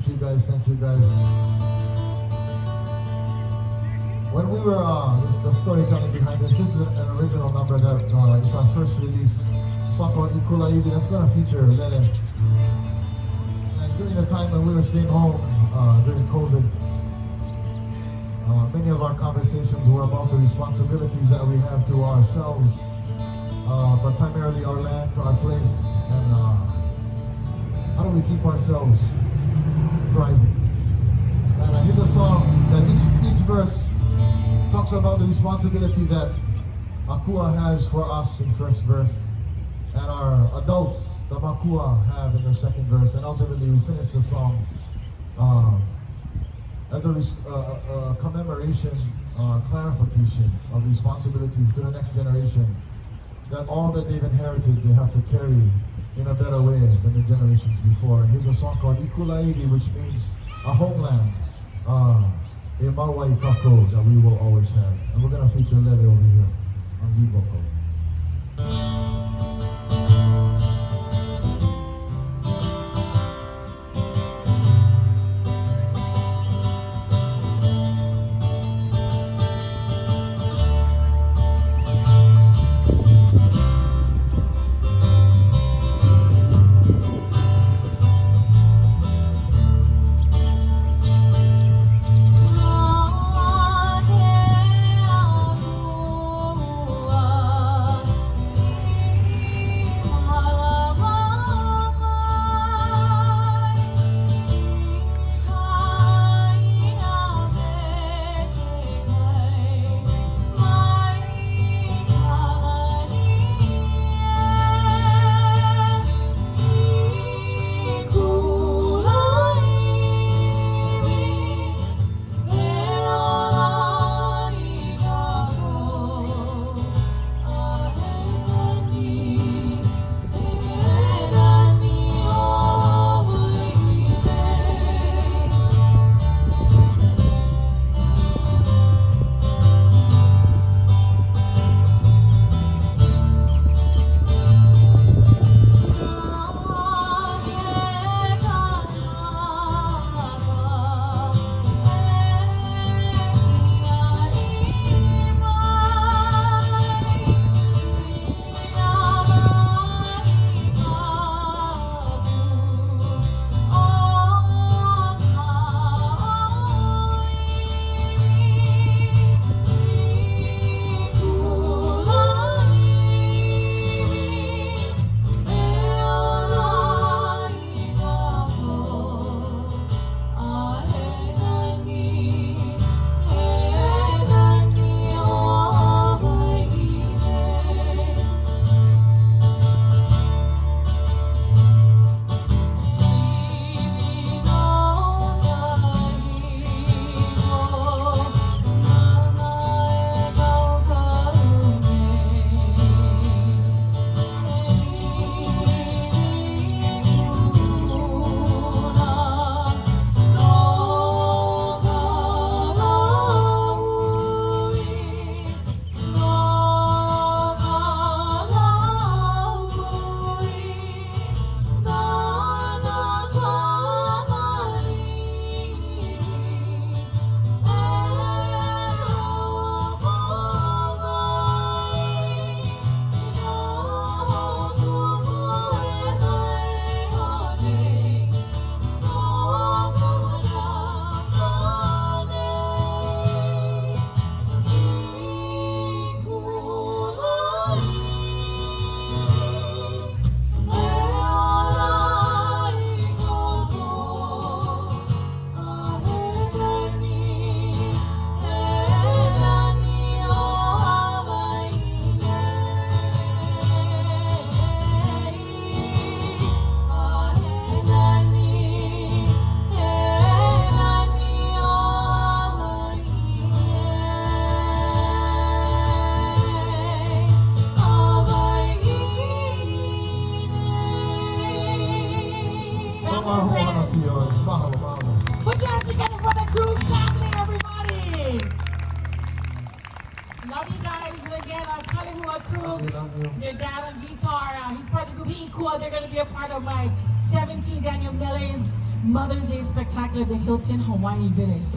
Thank you guys. When we were, the storytelling behind this is an original number that is our first release. A song called ʻIolani that's going to feature Lele. And during the time when we were staying home during COVID, many of our conversations were about the responsibilities that we have to ourselves, but primarily our land, our place, and how do we keep ourselves thriving. And here's a song that each verse talks about the responsibility that Akua has for us in first verse, and our adults, the Makua, have in the second verse, and ultimately we finish the song as a commemoration, clarification of responsibility to the next generation, that all that they've inherited they have to carry in a better way than the generations before. And here's a song called ʻIolani, which means a homeland, a Maui kako that we will always have. And we're going to feature Lele over here on lead vocals. Put your hands together for the Krug family, everybody. Love you guys. And again, Kalehua Krug, your dad on guitar. He's part of the group ʻIolani. They're going to be a part of my 17 Daniel Miller's Mother's Day Spectacular at the Hilton Hawaiian Village.